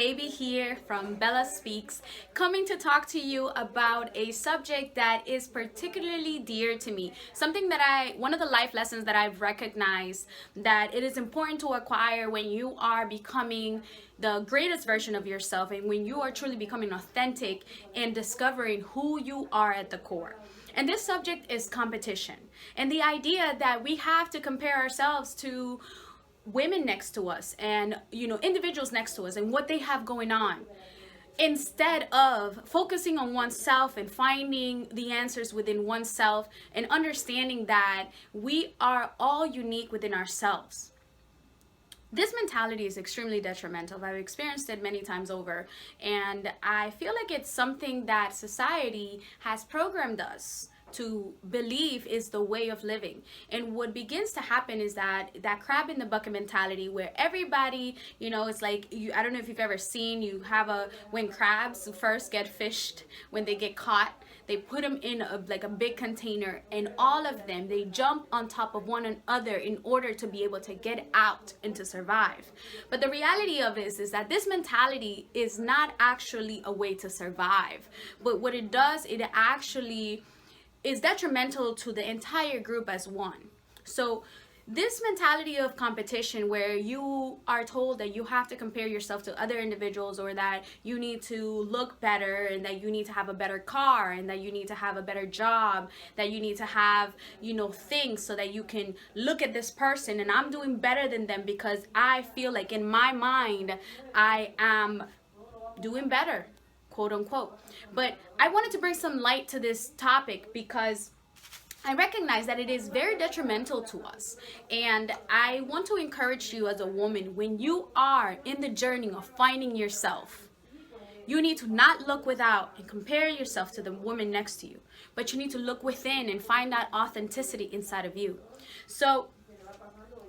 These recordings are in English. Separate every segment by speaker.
Speaker 1: Baby here from Bella Speaks, coming to talk to you about a subject that is particularly dear to me. Something that one of the life lessons that I've recognized that it is important to acquire when you are becoming the greatest version of yourself and when you are truly becoming authentic and discovering who you are at the core. And this subject is competition and the idea that we have to compare ourselves to women next to us and individuals next to us and what they have going on, instead of focusing on oneself and finding the answers within oneself and understanding that we are all unique within ourselves. This mentality is extremely detrimental. I've experienced it many times over, and I feel like it's something that society has programmed us to believe is the way of living. And what begins to happen is that crab in the bucket mentality where everybody, it's like, I don't know if you've ever seen, when crabs first get fished, when they get caught, they put them in a big container, and all of them, they jump on top of one another in order to be able to get out and to survive. But the reality of it is that this mentality is not actually a way to survive. But what it does, it actually is detrimental to the entire group as one. So this mentality of competition where you are told that you have to compare yourself to other individuals, or that you need to look better, and that you need to have a better car, and that you need to have a better job, that you need to have things so that you can look at this person and I'm doing better than them because I feel like in my mind I am doing better, quote unquote. But I wanted to bring some light to this topic because I recognize that it is very detrimental to us. And I want to encourage you as a woman, when you are in the journey of finding yourself, you need to not look without and compare yourself to the woman next to you, but you need to look within and find that authenticity inside of you. So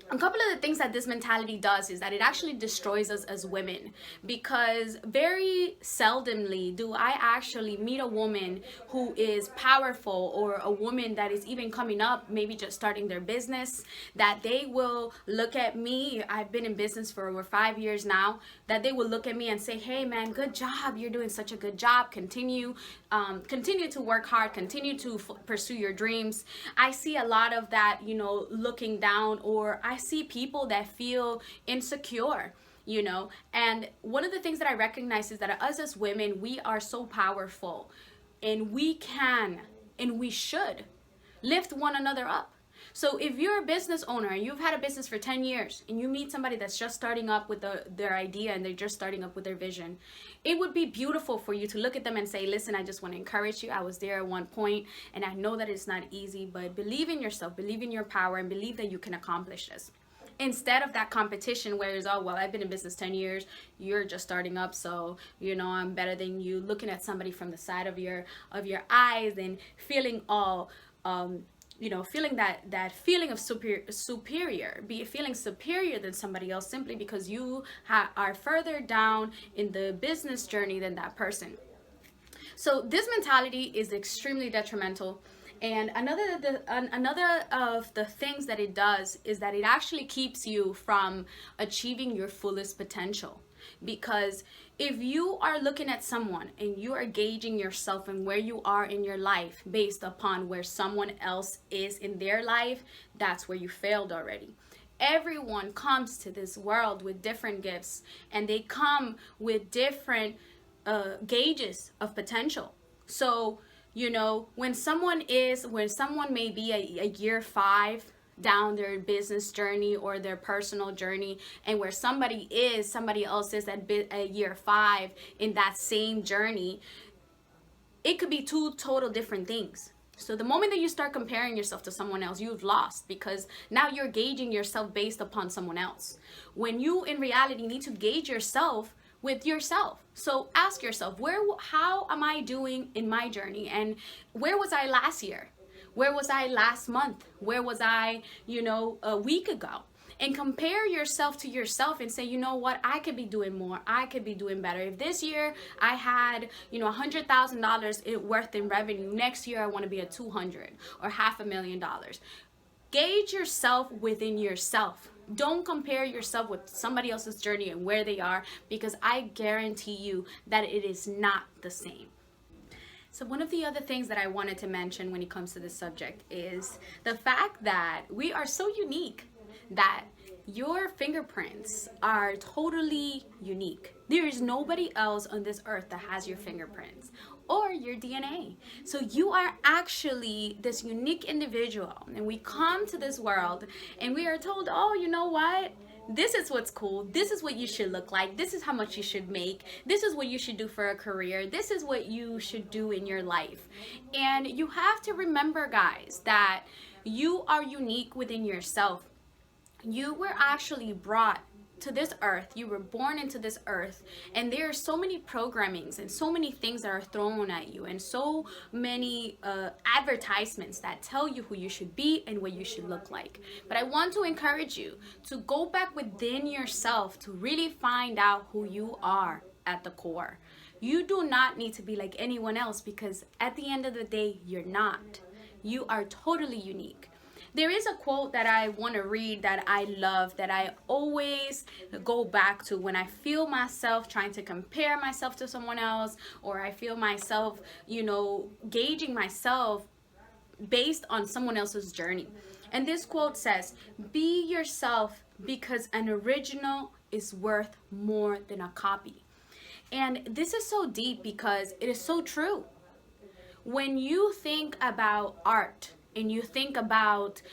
Speaker 1: a couple of the things that this mentality does is that it actually destroys us as women, because very seldomly do I actually meet a woman who is powerful, or a woman that is even coming up, maybe just starting their business, that they will look at me. I've been in business for over 5 years now, that they will look at me and say, hey man, good job, you're doing such a good job, continue to work hard, continue to pursue your dreams. I see a lot of that, looking down, or I see people that feel insecure, and one of the things that I recognize is that us as women, we are so powerful, and we can and we should lift one another up. So if you're a business owner and you've had a business for 10 years and you meet somebody that's just starting up with their idea and they're just starting up with their vision, it would be beautiful for you to look at them and say, listen, I just want to encourage you. I was there at one point and I know that it's not easy, but believe in yourself, believe in your power, and believe that you can accomplish this. Instead of that competition where it's, oh, well, I've been in business 10 years, you're just starting up, so, I'm better than you, looking at somebody from the side of your eyes and feeling all, feeling that feeling of feeling superior than somebody else simply because you are further down in the business journey than that person. So this mentality is extremely detrimental. And another of the things that it does is that it actually keeps you from achieving your fullest potential. Because if you are looking at someone and you are gauging yourself and where you are in your life based upon where someone else is in their life, that's where you failed already. Everyone comes to this world with different gifts, and they come with different gauges of potential. So when someone may be a year 5 down their business journey or their personal journey, and where somebody else is at a year 5 in that same journey, it could be two total different things. So the moment that you start comparing yourself to someone else, you've lost, because now you're gauging yourself based upon someone else, when you in reality need to gauge yourself with yourself. So ask yourself, how am I doing in my journey, and where was I last year? Where was I last month? Where was I, a week ago? And compare yourself to yourself and say, you know what, I could be doing more. I could be doing better. If this year I had, $100,000 worth in revenue, next year I want to be at 200 or $500,000. Gauge yourself within yourself. Don't compare yourself with somebody else's journey and where they are, because I guarantee you that it is not the same. So one of the other things that I wanted to mention when it comes to this subject is the fact that we are so unique, that your fingerprints are totally unique. There is nobody else on this earth that has your fingerprints or your DNA. So you are actually this unique individual, and we come to this world and we are told, oh, you know what? This is what's cool. This is what you should look like. This is how much you should make. This is what you should do for a career. This is what you should do in your life. And you have to remember, guys, that you are unique within yourself. You were actually brought to this earth. You were born into this earth, and there are so many programmings and so many things that are thrown at you, and so many advertisements that tell you who you should be and what you should look like. But I want to encourage you to go back within yourself to really find out who you are at the core. You do not need to be like anyone else, because at the end of the day, you're not. You are totally unique. There is a quote that I want to read that I love, that I always go back to when I feel myself trying to compare myself to someone else, or I feel myself, gauging myself based on someone else's journey. And this quote says, "Be yourself, because an original is worth more than a copy." And this is so deep because it is so true. When you think about art, and you think about,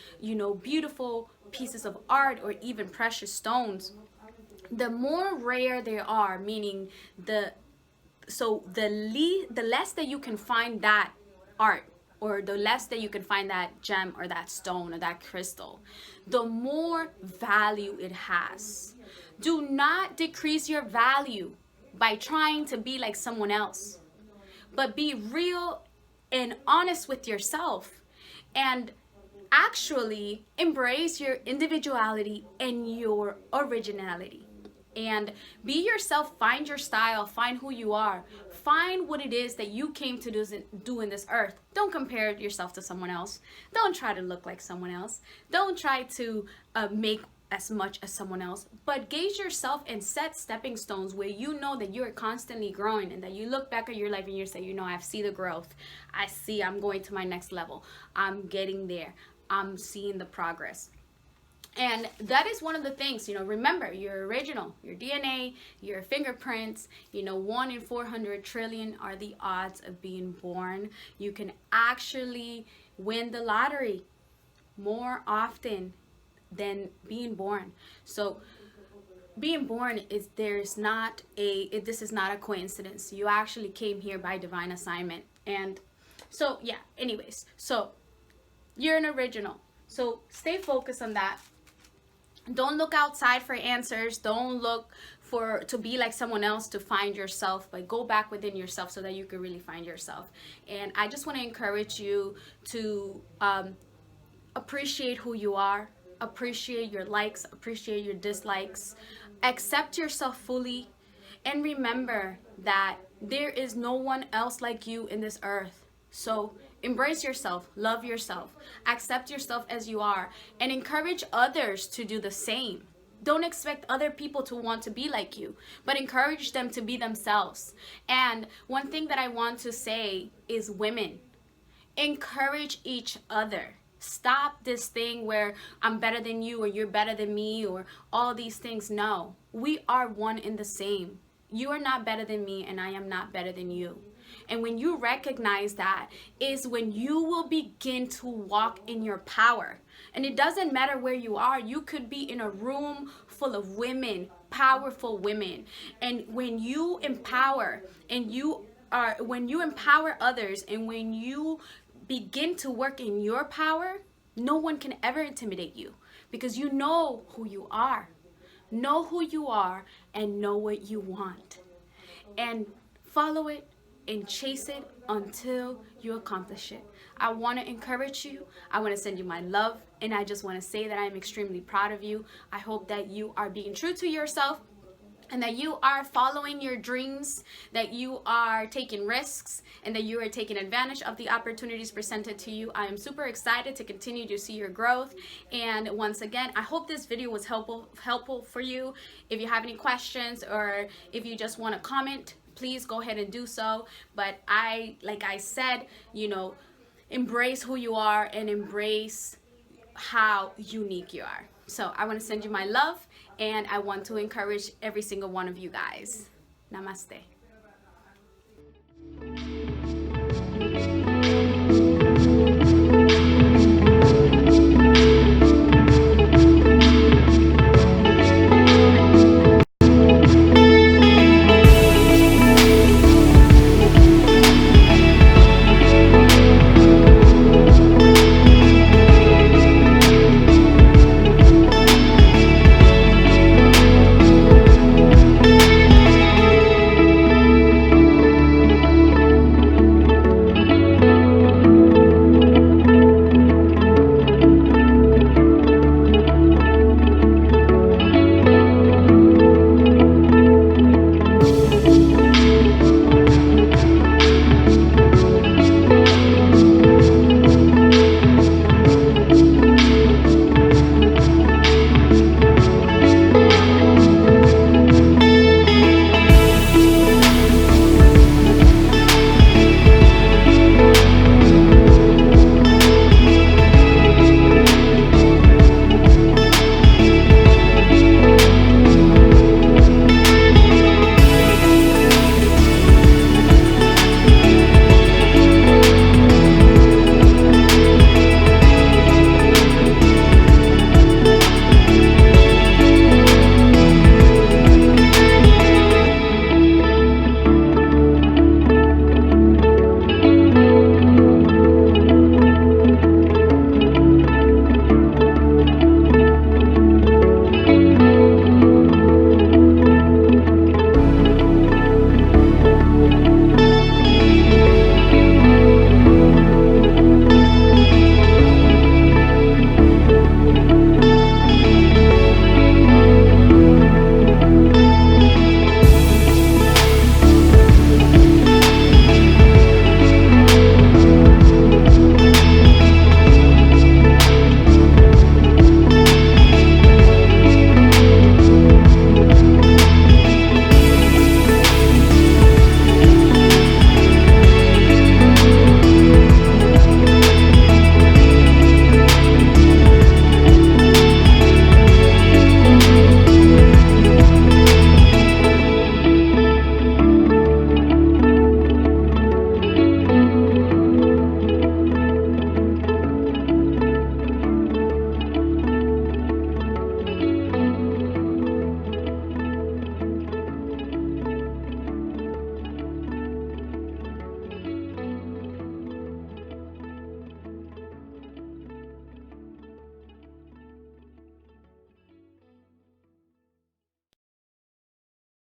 Speaker 1: beautiful pieces of art or even precious stones, the more rare they are, meaning the less that you can find that art, or the less that you can find that gem or that stone or that crystal, the more value it has. Do not decrease your value by trying to be like someone else, but be real and honest with yourself, and actually embrace your individuality and your originality. And be yourself, find your style, find who you are, find what it is that you came to do in this earth. Don't compare yourself to someone else. Don't try to look like someone else. Don't try to make as much as someone else, but gauge yourself and set stepping stones where you know that you're constantly growing, and that you look back at your life and you say, I see the growth. I see I'm going to my next level. I'm getting there. I'm seeing the progress. And that is one of the things, remember, you're original, your DNA, your fingerprints, 1 in 400 trillion are the odds of being born. You can actually win the lottery more often than being born. So being born this is not a coincidence. You actually came here by divine assignment. And so anyways, so you're an original. So stay focused on that. Don't look outside for answers. Don't look to be like someone else to find yourself, but go back within yourself so that you can really find yourself. And I just want to encourage you to appreciate who you are. Appreciate your likes, appreciate your dislikes, accept yourself fully, and remember that there is no one else like you in this earth. So embrace yourself, love yourself, accept yourself as you are, and encourage others to do the same. Don't expect other people to want to be like you, but encourage them to be themselves. And one thing that I want to say is, women, encourage each other. Stop this thing where I'm better than you, or you're better than me, or all these things. No, we are one and the same. You are not better than me, and I am not better than you. And when you recognize that, is when you will begin to walk in your power. And it doesn't matter where you are. You could be in a room full of women, powerful women. And when you empower, when you empower others, and when you begin to work in your power, no one can ever intimidate you, because you know who you are. Know who you are and know what you want. And follow it and chase it until you accomplish it. I want to encourage you. I want to send you my love. And I just want to say that I'm extremely proud of you. I hope that you are being true to yourself. and that you are following your dreams, that you are taking risks, and that you are taking advantage of the opportunities presented to you. I am super excited to continue to see your growth. And once again, I hope this video was helpful for you. If you have any questions or if you just want to comment, please go ahead and do so. But like I said, you know, embrace who you are and embrace how unique you are. So I want to send you my love, and I want to encourage every single one of you guys. Namaste.